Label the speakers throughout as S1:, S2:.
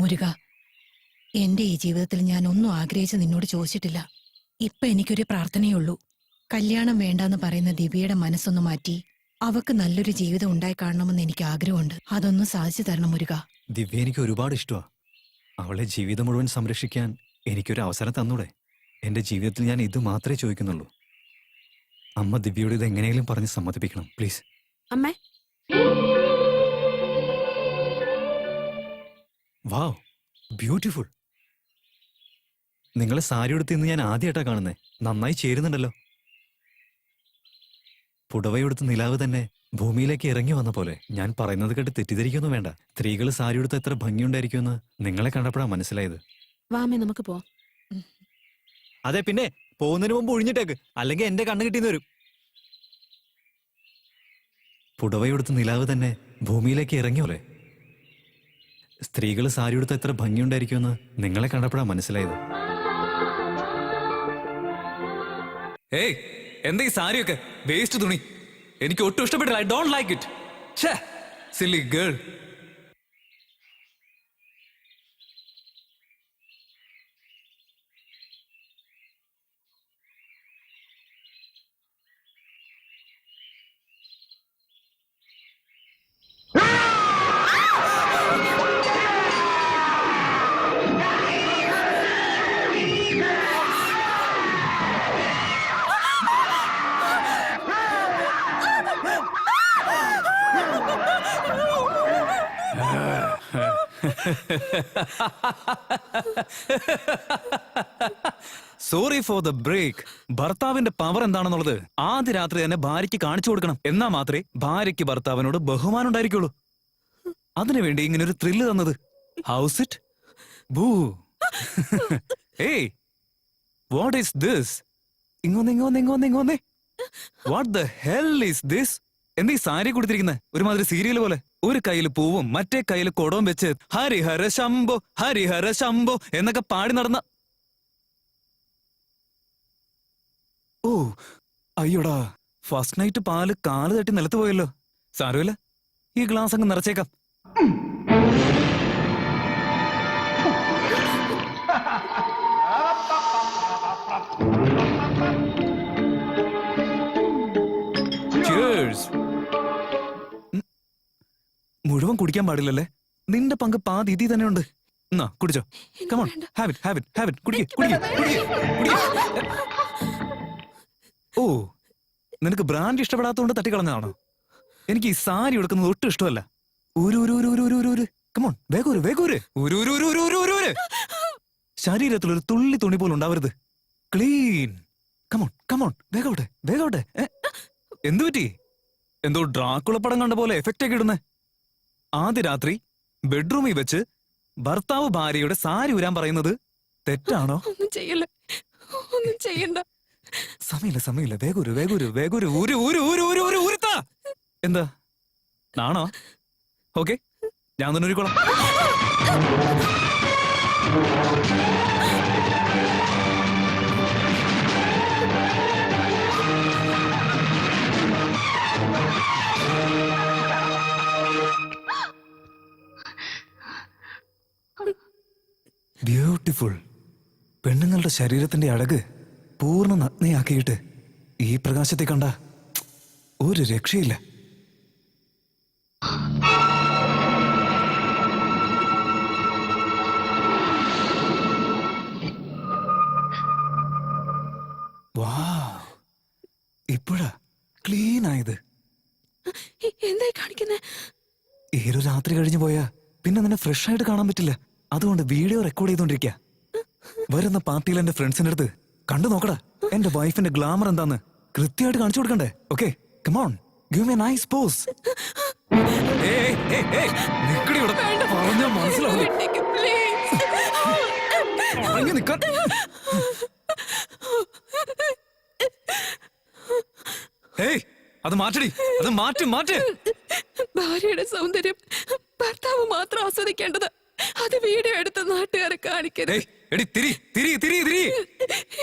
S1: മുരുക, എന്റെ ഈ ജീവിതത്തിൽ ഞാൻ ഒന്നും ആഗ്രഹിച്ച് നിന്നോട് ചോദിച്ചിട്ടില്ല. ഇപ്പൊ എനിക്കൊരു പ്രാർത്ഥനയുള്ളൂ. കല്യാണം വേണ്ടെന്ന് പറയുന്ന ദിവ്യയുടെ മനസ്സൊന്ന് മാറ്റി അവക്ക് നല്ലൊരു ജീവിതം ഉണ്ടായി കാണണമെന്ന് എനിക്ക് ആഗ്രഹമുണ്ട്. അതൊന്നും സാധിച്ചു തരണം മുരുക.
S2: ദിവ്യ എനിക്ക് ഒരുപാട് ഇഷ്ടമാണ്. അവളെ ജീവിതം മുഴുവൻ സംരക്ഷിക്കാൻ എനിക്കൊരു അവസരം തന്നൂടെ? എന്റെ ജീവിതത്തിൽ ഞാൻ ഇത് മാത്രമേ ചോദിക്കുന്നുള്ളൂ. അമ്മ ദിവ്യയോട് ഇത് എങ്ങനെയെങ്കിലും പറഞ്ഞ് സമ്മതിപ്പിക്കണം, പ്ലീസ്.
S3: അമ്മേ,
S2: വാവ്, ബ്യൂട്ടിഫുൾ. നിങ്ങളെ സാരി ഉടുത്ത് ഞാൻ ആദ്യമായിട്ടാ കാണുന്നേ. നന്നായി ചേരുന്നുണ്ടല്ലോ. പുടവയെടുത്ത് നിലാവ് തന്നെ ഭൂമിയിലേക്ക് ഇറങ്ങി വന്ന പോലെ. ഞാൻ പറയുന്നത് കേട്ട് തെറ്റിദ്ധരിക്കൊന്നും വേണ്ട. സ്ത്രീകൾ സാരി ഉടുത്ത് എത്ര ഭംഗിയുണ്ടായിരിക്കുമെന്ന് നിങ്ങളെ കണ്ടപ്പോഴാണ് മനസ്സിലായത്.
S3: വാമേ നമുക്ക് പോവാം.
S2: അതെ, പിന്നെ പോകുന്നതിന് മുമ്പ് ഒഴിഞ്ഞിട്ടേക്ക്, അല്ലെങ്കിൽ എന്റെ കണ്ണ് കിട്ടിയെന്ന് വരും. പുടവയെടുത്ത് നിലാവ് തന്നെ ഭൂമിയിലേക്ക് ഇറങ്ങി പോലെ. സ്ത്രീകൾ സാരി ഉടുത്ത് എത്ര ഭംഗിയുണ്ടായിരിക്കുമെന്ന് നിങ്ങളെ കണ്ടപ്പോഴാണ് മനസ്സിലായത്.
S4: ഏയ്, എന്താ ഈ സാരിയൊക്കെ? വേസ്റ്റ് തുണി. എനിക്ക് ഒട്ടും ഇഷ്ടപ്പെട്ടില്ല. I don't like it. ഛേ, silly girl. Sorry for the break. ഭർത്താവിന്റെ പവർ എന്താണെന്നുള്ളത് ആദ്യ രാത്രി തന്നെ ഭാര്യയ്ക്ക് കാണിച്ചു കൊടുക്കണം. എന്നാ മാത്രമേ ഭാര്യയ്ക്ക് ഭർത്താവിനോട് ബഹുമാനം ഉണ്ടായിരിക്കുള്ളൂ. അതിനുവേണ്ടി ഇങ്ങനെ ഒരു ത്രില്ല് തന്നത്. ഹൗസ് ഇറ്റ് ബൂ. ഏയ്, വാട്ട് ഈസ് ദിസ്? ഇങ്ങോന്നേ. What the hell is this? എന്താ ഈ സാരി കൊടുത്തിരിക്കുന്നത്? ഒരുമാതിരി സീരിയൽ പോലെ. ഒരു കയ്യിൽ പൂവും മറ്റേ കയ്യിൽ കൊടവും വെച്ച് ഹരിഹര ശംഭോ ഹരിഹര ശംഭോ എന്നൊക്കെ പാടി നടന്ന. ഓ അയ്യോടാ, ഫസ്റ്റ് നൈറ്റ് പാല് കാല് തട്ടി നിലത്ത് പോയല്ലോ. സാരമില്ല, ഈ ഗ്ലാസ് അങ്ങ് നിറച്ചേക്കാം. Cheers. മുഴുവൻ കുടിക്കാൻ പാടില്ലല്ലേ? നിന്റെ പങ്ക് പാതി ഇതി തന്നെ ഉണ്ട്. എന്നാ കുടിച്ചോ. Come on, have it. കുടിക്ക്. ഓ, നിനക്ക് ബ്രാൻഡ് ഇഷ്ടപ്പെടാത്തതുകൊണ്ട് തട്ടിക്കളഞ്ഞാണോ? എനിക്ക് ഈ സാരി എടുക്കുന്നത് ഒട്ടും ഇഷ്ടമല്ല. Come on, വേഗൂര്. ശരീരത്തിൽ ഒരു തുള്ളി തുണി പോലും ഉണ്ടാവരുത്. ക്ലീൻ. Come on, വേഗോട്ടെ. എന്തു പറ്റി? എന്തോ ഡ്രാക്കുള പടം കണ്ട പോലെ എഫക്റ്റ് ഒക്കെ ഇടുന്നേ. ആദ്യ രാത്രി ബെഡ്റൂമിൽ വെച്ച് ഭർത്താവ് ഭാര്യയുടെ സാരി ഊരാൻ പറയുന്നത് തെറ്റാണോ?
S3: ഒന്നും ചെയ്യണ്ട.
S4: സമയമില്ല. വേഗൂര്. ഊരുത്താ. എന്താ നാണോ? ഓക്കെ, ഞാൻ തന്നെ ഊരിക്കോളാം. ബ്യൂട്ടിഫുൾ. പെണ്ണുങ്ങളുടെ ശരീരത്തിന്റെ അഴക് പൂർണ്ണ നഗ്നയാക്കിയിട്ട് ഈ പ്രകാശത്തെ കണ്ട ഒരു രക്ഷയില്ല. വാവ്, ഇപ്പോഴാ ക്ലീൻ ആയത്.
S3: എന്തായി കാണിക്കുന്നേ?
S4: ഈ ഒരു രാത്രി കഴിഞ്ഞു പോയാ പിന്നെ നിന്നെ ഫ്രഷ് ആയിട്ട് കാണാൻ പറ്റില്ല. അതുകൊണ്ട് വീഡിയോ റെക്കോർഡ് ചെയ്തോണ്ടിരിക്ക. വരുന്ന പാർട്ടിയിൽ എന്റെ ഫ്രണ്ട്സിന്റെ അടുത്ത് കണ്ടു നോക്കടാ എന്റെ വൈഫിന്റെ ഗ്ലാമർ എന്താന്ന് കൃത്യമായിട്ട് കാണിച്ചു കൊടുക്കണ്ടേ? Okay, come on, give me a nice pose. പറഞ്ഞാ മനസ്സിലാവും. അത് മാറ്റടി, അത് മാറ്റ്.
S3: ഭാര്യയുടെ സൗന്ദര്യം ഭർത്താവ് മാത്രം ആസ്വദിക്കേണ്ടത്. അത് വീഡിയോ എടുത്ത് നാട്ടുകാരെ കാണിക്കരുത്.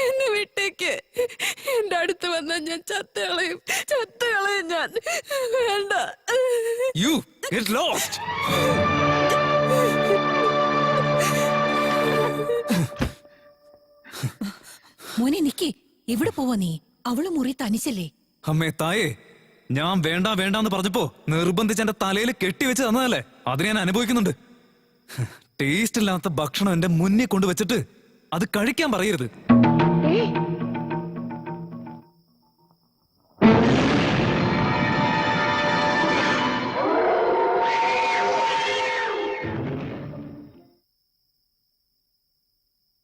S3: എന്നെ വിട്ടേക്ക്. എന്റെ അടുത്ത് വന്നാൽ ഞാൻ ചത്തുകളയും ഞാൻ. വേണ്ട.
S4: You get lost.
S1: മോനെ നിക്കേ, എവിടെ പോവാ നീ? അവള് മുറി തനിച്ചല്ലേ?
S4: അമ്മേ തായേ, ഞാൻ വേണ്ട വേണ്ടാന്ന് പറഞ്ഞപ്പോ നിർബന്ധിച്ച് എന്റെ തലയിൽ കെട്ടിവെച്ച് തന്നതല്ലേ, അത് ഞാൻ അനുഭവിക്കുന്നുണ്ട്. ടേസ്റ്റ് ഇല്ലാത്ത ഭക്ഷണം എന്റെ മുന്നിൽ കൊണ്ടുവച്ചിട്ട് അത് കഴിക്കാൻ പറയരുത്.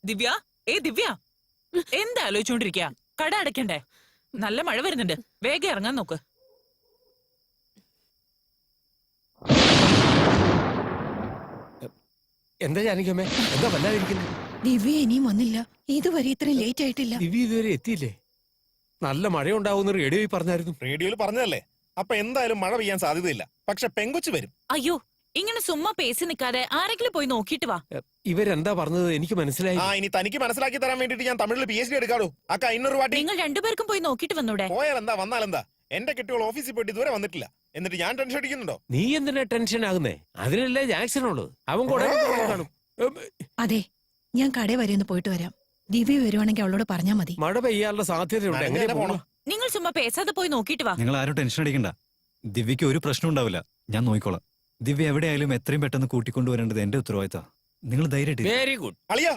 S5: ദിവ്യ, ദിവ്യ, എന്താ ആലോചിച്ചോണ്ടിരിക്ക? കട അടയ്ക്കണ്ടേ? നല്ല മഴ വരുന്നുണ്ട്, വേഗം ഇറങ്ങാൻ നോക്ക്.
S6: എന്താ ജാനകിയമ്മേ, എന്താ വല്ലാതിരിക്കുന്നത്?
S1: ദിവ്യ ഇനിയും വന്നില്ല. ഇതുവരെ ഇത്രയും ലേറ്റ് ആയിട്ടില്ല.
S6: ദിവ്യ ഇതുവരെ എത്തിയില്ലേ? നല്ല മഴയുണ്ടാവുന്ന റേഡിയോയിൽ പറഞ്ഞായിരുന്നു.
S7: റേഡിയോയിൽ പറഞ്ഞതല്ലേ, അപ്പൊ എന്തായാലും മഴ പെയ്യാൻ സാധ്യതയില്ല. പക്ഷെ പെങ്കൊച്ചു വരും.
S5: അയ്യോ, ഇങ്ങനെ സുമ്മാ പേസി നിൽക്കാതെ ആരെങ്കിലും പോയി നോക്കിയിട്ട് വാ.
S6: ഇവരെന്താ പറഞ്ഞത് എനിക്ക് മനസ്സിലായി.
S7: ഇനി തനിക്ക് മനസ്സിലാക്കി തരാൻ വേണ്ടിട്ട് ഞാൻ തമിഴിൽ PhD എടുക്കാടൂ. അക്ക 500 വാട്ടി
S5: നിങ്ങൾ രണ്ടുപേർക്കും പോയി നോക്കിയിട്ട് വന്നൂടെ?
S7: പോയാലെന്താ വന്നാലെന്താ? എന്റെ കെട്ടിയോൾ ഓഫീസിൽ പോയിട്ട് ഇതുവരെ വന്നിട്ടില്ല. എന്നിട്ട് ഞാൻ ടെൻഷൻ അടിക്കുന്നുണ്ടോ?
S6: നീ എന്തിനാ ടെൻഷൻ ആകുന്നേ? അതിനല്ലേ ജാക്സൺ ഉള്ളത്. അവൻ കൂടെ കാണും.
S1: അതെ, ഞാൻ കടയിൽ വരെ ഒന്ന് പോയിട്ട് വരാം. ദിവ്യ വരുവാണെങ്കിൽ അവളോട് പറഞ്ഞാ മതി.
S6: മഴ പെയ്യാനുള്ള സാധ്യതയുണ്ട്.
S7: നനഞ്ഞ്
S6: എങ്ങനെ
S7: തന്നെ
S6: പോണം?
S5: നിങ്ങൾ ചുമ്മാ പേസാതെ പോയി നോക്കിയിട്ട് വാ.
S2: നിങ്ങൾ ആരും ടെൻഷൻ അടിക്കണ്ട. ദിവ്യക്ക് ഒരു പ്രശ്നം ഉണ്ടാവില്ല, ഞാൻ നോക്കിക്കോളാം. ദിവ്യ എവിടെയായാലും എത്രയും പെട്ടെന്ന് കൂട്ടിക്കൊണ്ടുവരേണ്ടത് എന്റെ ഉത്തരവാദിത്ത. നിങ്ങൾ ധൈര്യമായിട്ട്
S6: വെരി ഗുഡ്.
S7: അളിയ,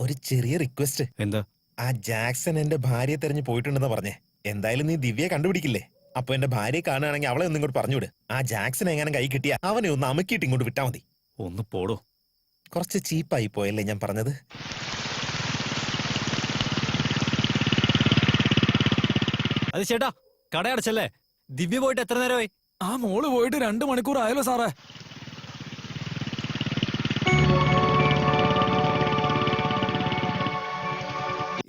S7: ഒരു ചെറിയ റിക്വസ്റ്റ്.
S2: എന്താ?
S7: ആ ജാക്സൺ എന്റെ ഭാര്യയെ തെരഞ്ഞു പോയിട്ടുണ്ടെന്ന് പറഞ്ഞേ. എന്തായാലും നീ ദിവ്യയെ കണ്ടുപിടിക്കില്ലേ? അപ്പൊ എന്റെ ഭാര്യയെ കാണുകയാണെങ്കിൽ അവളെ ഒന്നും ഇങ്ങോട്ട് പറഞ്ഞുവിട്. ആ ജാക്സൺ എങ്ങനെ കൈ കിട്ടിയ അവനെ ഒന്ന് അമുക്കിയിട്ട് ഇങ്ങോട്ട് വിട്ടാ മതി.
S2: ഒന്ന് പോടോ.
S7: കുറച്ച് ചീപ്പായി പോയല്ലേ ഞാൻ പറഞ്ഞത്?
S2: അത് ചേട്ടാ, കടയടച്ചല്ലേ? ദിവ്യ പോയിട്ട് എത്ര നേരമായി?
S4: ആ മോള് പോയിട്ട് 2 മണിക്കൂർ ആയല്ലോ സാറേ.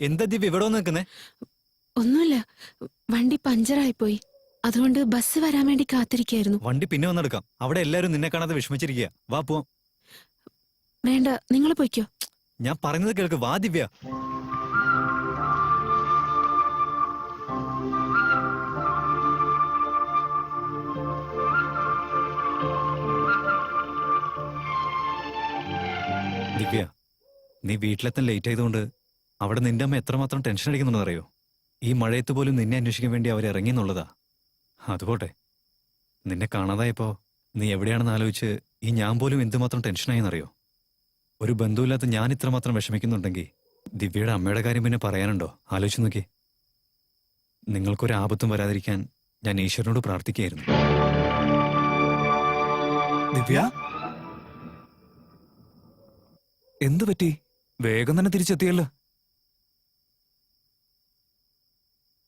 S2: എന്താ ദിവ്യ ഇവിടെ വന്ന് നിൽക്കുന്നേ?
S3: ഒന്നുമില്ല, വണ്ടി പഞ്ചറായിപ്പോയി. അതുകൊണ്ട് ബസ് വരാൻ വേണ്ടി കാത്തിരിക്കായിരുന്നു.
S2: വണ്ടി പിന്നെ വന്നെടുക്കാം. അവിടെ എല്ലാരും നിന്നെ കാണാതെ വിഷമിച്ചിരിക്കുക. വാ പോവാം.
S3: വേണ്ട, നിങ്ങൾ പൊയ്ക്കോ.
S2: ഞാൻ പറയുന്നത് കേൾക്ക്. വാ ദിവ്യ. ദിവ്യ, നീ വീട്ടിലെത്താൻ ലേറ്റ് ആയതുകൊണ്ട് അവിടെ നിന്റെ അമ്മ എത്രമാത്രം ടെൻഷൻ അടിക്കുന്നുണ്ടെന്ന് അറിയോ? ഈ മഴയത്ത് പോലും നിന്നെ അന്വേഷിക്കാൻ വേണ്ടി അവർ ഇറങ്ങി എന്നുള്ളതാ. അതുപോട്ടെ, നിന്നെ കാണാതായപ്പോ നീ എവിടെയാണെന്ന് ആലോചിച്ച് ഈ ഞാൻ പോലും എന്തുമാത്രം ടെൻഷനായെന്നറിയോ? ഒരു ബന്ധുവില്ലാത്ത ഞാൻ ഇത്രമാത്രം വിഷമിക്കുന്നുണ്ടെങ്കിൽ ദിവ്യയുടെ അമ്മയുടെ കാര്യം പിന്നെ പറയാനുണ്ടോ? ആലോചിച്ച് നോക്കി. നിങ്ങൾക്കൊരു ആപത്തും വരാതിരിക്കാൻ ഞാൻ ഈശ്വരനോട് പ്രാർത്ഥിക്കുകയായിരുന്നു.
S4: ദിവ്യ, എന്തു പറ്റി? വേഗം തന്നെ തിരിച്ചെത്തിയല്ലോ.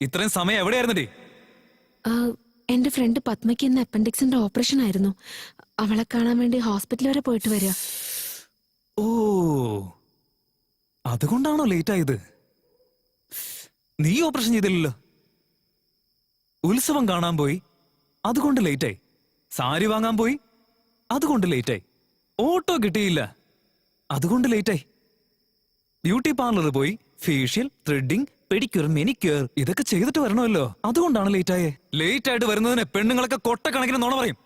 S4: ഇത്രയും സമയം എവിടെയായിരുന്നടി?
S3: എന്റെ ഫ്രണ്ട് പത്മയ്ക്ക് ഇന്ന് അപ്പൻഡിക്സിന്റെ ഓപ്പറേഷൻ ആയിരുന്നു. അവളെ കാണാൻ വേണ്ടി ഹോസ്പിറ്റൽ വരെ പോയിട്ട് വരിക.
S4: ഓ, അതുകൊണ്ടാണോ ലേറ്റ് ആയത്? നീ ഓപ്പറേഷൻ ചെയ്തില്ലല്ലോ. ഉത്സവം കാണാൻ പോയി, അതുകൊണ്ട് ലേറ്റായി. സാരി വാങ്ങാൻ പോയി, അതുകൊണ്ട് ലേറ്റായി. ഓട്ടോ കിട്ടിയില്ല, അതുകൊണ്ട് ലേറ്റായി. ബ്യൂട്ടി പാർലറിൽ പോയി ഫേഷ്യൽ, ത്രെഡിംഗ്, പെഡിക്യൂർ, മെനിക്യൂർ ഇതൊക്കെ ചെയ്തിട്ട് വരണമല്ലോ, അതുകൊണ്ടാണ് ലേറ്റായേ. ലേറ്റ് ആയിട്ട് വരുന്നതിന് പെണ്ണുങ്ങളൊക്കെ കൊട്ടക്കണക്കിന് നുണ പറയും.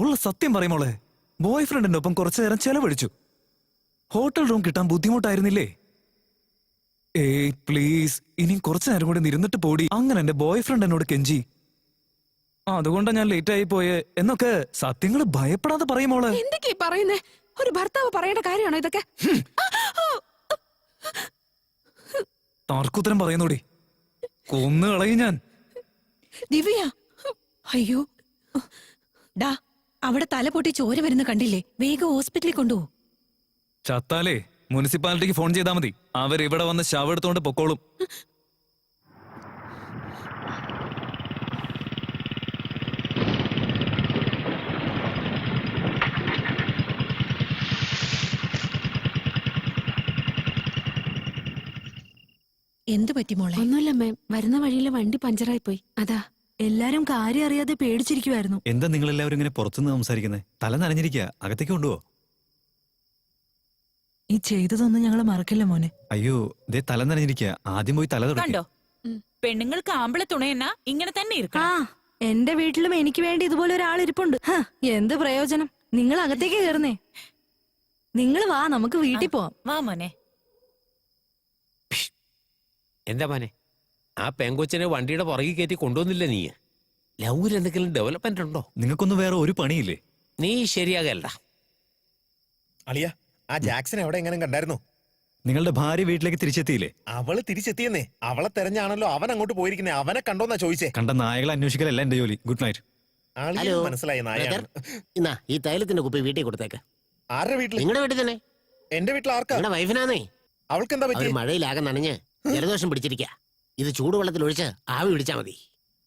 S4: ഉള്ള സത്യം പറയുമോളെ, ബോയ് ഫ്രണ്ടിന്റെ ഒപ്പം കുറച്ചു നേരം ചെലവഴിച്ചു. ഹോട്ടൽ റൂം കിട്ടാൻ ബുദ്ധിമുട്ടായിരുന്നില്ലേ? ഏയ് പ്ലീസ്, ഇനിയും കുറച്ചു നേരം കൂടി ഇരുന്നിട്ട് പോടി. അങ്ങനെ എന്റെ ബോയ് ഫ്രണ്ട് എന്നോട് കെഞ്ചി. അതുകൊണ്ടാ ഞാൻ ലേറ്റ് ആയി പോയേ എന്നൊക്കെ സത്യങ്ങള് ഭയപ്പെടാതെ പറയുമോളെ.
S3: എന്തൊക്കെയാ പറയുന്നേ? ഒരു ഭർത്താവ് പറയേണ്ട കാര്യമാണോ ഇതൊക്കെ?
S4: തർക്കുത്തരം പറയുന്നോടി, കൊന്നു കളയും ഞാൻ.
S1: ദിവ്യ, അയ്യോ ഡാ, അവിടെ തല പൊട്ടി ചോര വരുന്ന കണ്ടില്ലേ? വേഗം ഹോസ്പിറ്റലിൽ കൊണ്ടുപോ.
S4: ചത്താലേ മുനിസിപ്പാലിറ്റിക്ക് ഫോൺ ചെയ്താൽ മതി, അവരിവിടെ വന്ന് ശവം എടുത്തോണ്ട് പൊക്കോളും.
S1: എന്തു പറ്റി മോളെ?
S3: ഒന്നുമില്ല മാം, വരുന്ന വഴിയിലെ വണ്ടി പഞ്ചറായി പോയി. അതാ എല്ലാരും കാര്യം അറിയാതെ പേടിച്ചിരിക്കുവായിരുന്നു.
S2: എന്താ നിങ്ങളെല്ലാവരും ഇങ്ങനെ പുറത്തുനിന്ന് സംസാരിക്കുന്നത്? തല നനഞ്ഞിരിക്കുക, അകത്തേക്ക് കൊണ്ടുപോ.
S8: ഈ ചെയ്തതൊന്നും ഞങ്ങൾ മറക്കില്ല മോനെ.
S2: അയ്യോ, ദേ തല നനഞ്ഞിരിക്കുക. ആദ്യം പോയി തല തുടങ്ങി.
S5: കണ്ടോ, പെണ്ണുങ്ങൾക്ക് ആമ്പിളെ തുണയെന്നാ ഇങ്ങനെ തന്നെ
S8: ആ,
S5: ഇരിക്കണം.
S8: എന്റെ വീട്ടിലും എനിക്ക് വേണ്ടി ഇതുപോലെ ഒരാൾ ഇരിപ്പുണ്ട്. എന്ത് പ്രയോജനം? നിങ്ങൾ അകത്തേക്ക് കയറുന്നേ. നിങ്ങൾ വാ, നമുക്ക് വീട്ടിൽ പോവാം.
S5: വാ മോനെ.
S6: എന്താ മോനെ ആ പെങ്കൊച്ചിനെ വണ്ടിയുടെ പുറകിൽ കയറ്റി കൊണ്ടുവന്നില്ല നീ ലൗവിൽ എന്തെങ്കിലും ഡെവലപ്മെന്റ് ഉണ്ടോ?
S2: നിങ്ങൾക്കൊന്നും വേറെ ഒരു പണിയില്ലേ?
S6: നീ ശരിയാകല്ല.
S7: അളിയ ആ ജാക്സൺ എവിടെ എങ്ങനെ കണ്ടായിരുന്നു?
S2: നിങ്ങളുടെ ഭാര്യ വീട്ടിലേക്ക് തിരിച്ചെത്തിയില്ലേ?
S7: അവള് തിരിച്ചെത്തിയെന്നേ. അവളെ തെരഞ്ഞാണല്ലോ അവൻ അങ്ങോട്ട് പോയിരിക്കുന്നേ. അവനെ കണ്ടോന്നാ ചോദിച്ചേ.
S2: കണ്ട നായകളെ അന്വേഷിക്കലല്ല എന്റെ ജോലി. Good night.
S7: ആളിയ
S9: ഹലോ,
S7: മനസ്സിലായി നായാണ്.
S9: എന്നാ ഈ തൈലത്തിന്റെ കുപ്പി വീട്ടിൽ കൊടുത്തേക്ക്.
S7: ആരുടെ വീട്ടില്?
S9: നിങ്ങളുടെ വീട്ടിൽ തന്നെ.
S7: എന്റെ വീട്ടിൽ ആർക്കാ?
S9: നിങ്ങളുടെ വൈഫിനാന്നേ.
S7: അവൾക്ക് എന്താ
S9: അവർ
S7: പറ്റി?
S9: മഴയിലാകെ നനഞ്ഞ് ജലദോഷം പിടിച്ചിരിക്കുക. ഇത് ചൂടുവെള്ളത്തിൽ ഒഴിച്ച് ആവി പിടിച്ചാ മതി.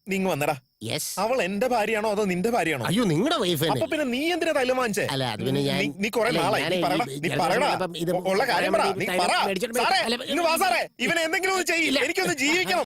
S7: നീങ്ങ വന്നടാ.
S9: യെസ്.
S7: അവൾ എന്റെ ഭാര്യയാണോ അതോ നിന്റെ ഭാര്യയാണോ?
S9: അയ്യോ, നിങ്ങളുടെ വൈഫ് തന്നെ.
S7: അപ്പൊ പിന്നെ നീ എന്തിനാ തൈലം വാങ്ങിച്ചേ?
S9: അല്ല, അത് പിന്നെ ഞാൻ
S7: നീ കുറെ
S9: അല്ല,
S7: നാളായി.
S9: ഞാൻ
S7: നീ പറയടാ,
S9: ഈ
S7: നീ പറയടാ.
S9: അപ്പം ഇത്
S7: ഉള്ള കാര്യം പറ. നീ
S9: തൈലം
S7: പറ.
S9: മേടിച്ചിട്ട്
S7: സാറേ,
S9: അല്ല,
S7: ഇങ്ങ് വാ സാറേ. ഇവനെ എന്തെങ്കിലും ഒന്ന് ചെയ്യ്.
S9: ഇല്ല.
S7: എനിക്കൊന്ന് ജീവിക്കണം.